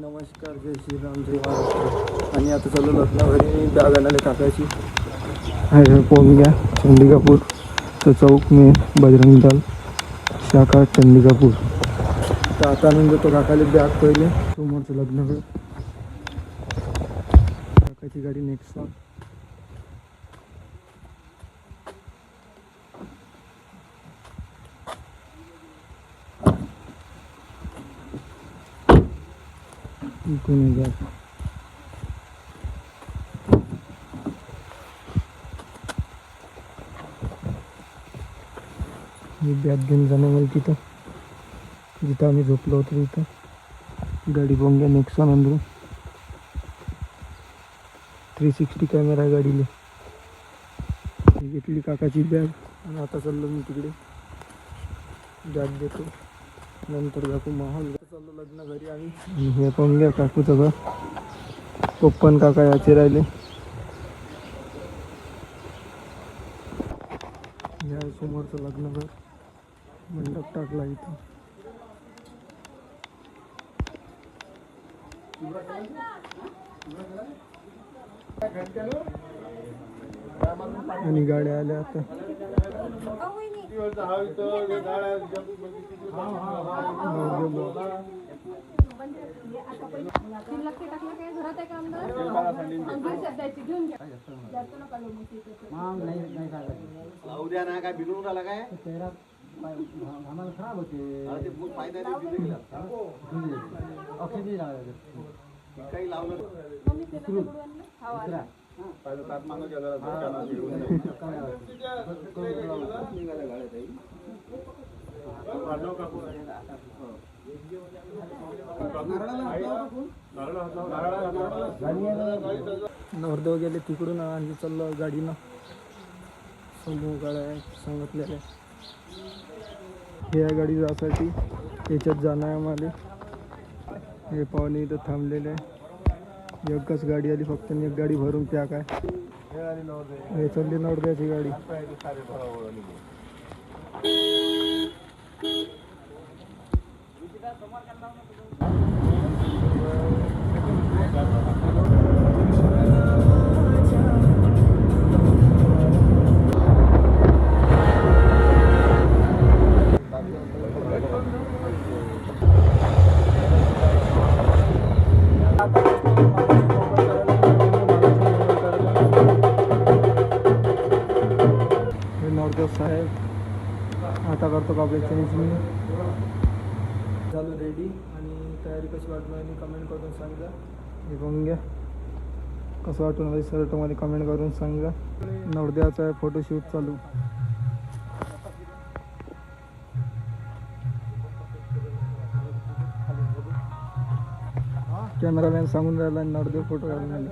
नमस्कार, जय श्रीराम, जय महाराष्ट्र. आणि आता चालू लग्नावरी बॅग आणायला टाकायची आहे. पोहून घ्या चंडिकापूर तो चौक में बजरंग दल शाखा चंडिकापूर. तर आता आणून देतो काकाले बॅग पहिले. समोरचं लग्न काकाची गाडी नेक्स्ट इकडून घ्या. मी बॅग घेऊन जाणार मला तिथं जिथं आम्ही झोपलो होतो तिथं. गाडी पाहून घ्या नेक्सॉन अंदरून 360 कॅमेरा आहे गाडीला. घेतली काकाची बॅग आणि आता चाललो मी तिकडे. बॅग देतो नंतर काकू माहोल चाललो लग्न घरी. आणि हे पाहून घ्या काकूचं घर. पप्पन काका याचे राहिले. या समोरचं लग्न घर मंडप टाकला इथं. आणि गाड्या आल्या आता. उद्या ना काय बिघडून राहिला काय आम्हाला खराब होते काही लावलं नवरदेव गेले तिकडून आणि चाललो गाडीनं. समूह गाड्या सांगितलेल्या या गाडी जासाठी याच्यात जाणं आहे आम्हाला. हे पाहुणे इथं थांबलेले आहे. एकच गाडी आली फक्त. एक गाडी भरून त्या काय हे चालली नवरदेवाची गाडी. साहेब आता करतो का आपल्या चेंजनी झालो रेडी. आणि तयारी कशी वाटून राहिली कमेंट करून सांगा. हे बघून घ्या कसं वाटून राहिली सर तुम्हाला कमेंट करून सांगा. नवरदेवाचा आहे फोटोशूट चालू. कॅमेरामॅन सांगून राहिला नवरदेव फोटो काढून राहिले.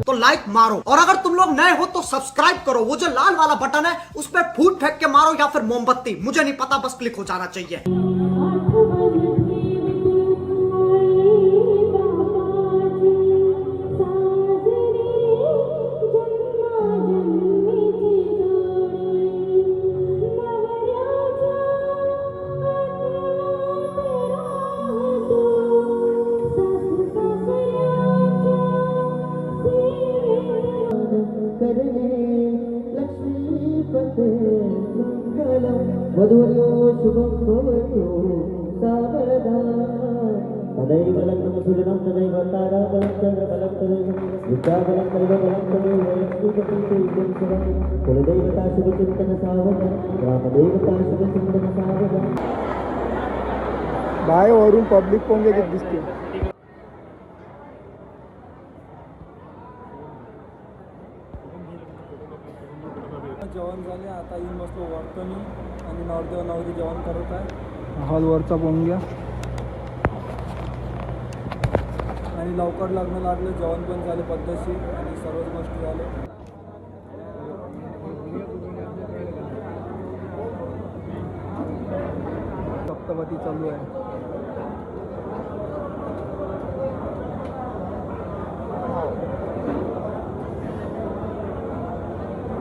तो लाइक मारो, और अगर तुम लोग नए हो तो सब्सक्राइब करो। वो जो लाल वाला बटन है उस पर फूट फेंक के मारो या फिर मोमबत्ती, मुझे नहीं पता, बस क्लिक हो जाना चाहिए। वधूर्यो शुभं भवतु सावधान तदैव लग्नं सुदिनं तदैव ताराबलं चन्द्रबलं तदैव विद्याबलं तदैव बलं तदैव लक्ष्मीपतिं शुभं कुलदेवता शुभचिन्तन सावधान ग्रामदेवता शुभचिन्तन सावधान। बाहेर वरून पब्लिक पण किती दिसते. जेवण झाले, आता येऊन बसलो वरतनी आणि नवरदेव नवरी जेवण करत आहे. हॉलवरचा पोंग्या आणि लवकर लग्न लागलं, जेवण पण झाले पद्धतशीर आणि सर्वच गोष्टी झाले. सप्तपदी चालू आहे.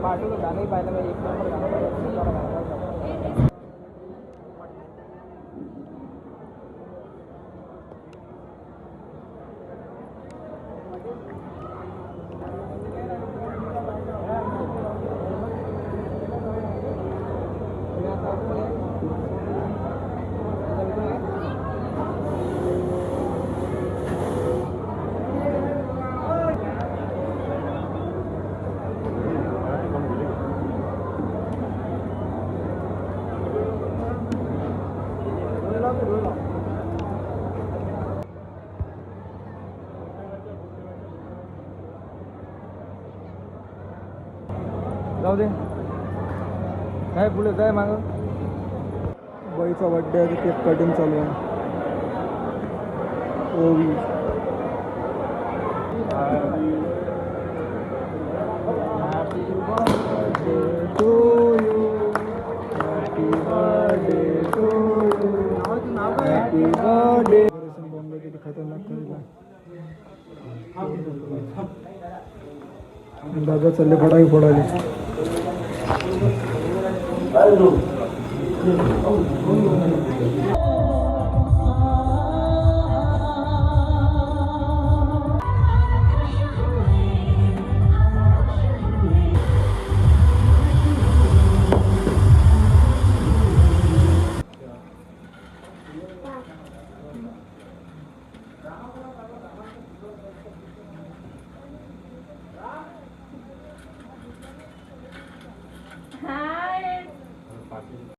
पाठवलं गाणंही पाहिलं पाहिजे, एक नंबर गाणं. जाऊ दे, काय पुढे काय मागं. बाईचा बड्डे आहे, केक कटिंग चालू आहे. ओवी happy birthday to you, happy birthday to you, happy birthday. Bombay किती खतरनाक करेल. दादा चालले फटाके फोडायले. Hello.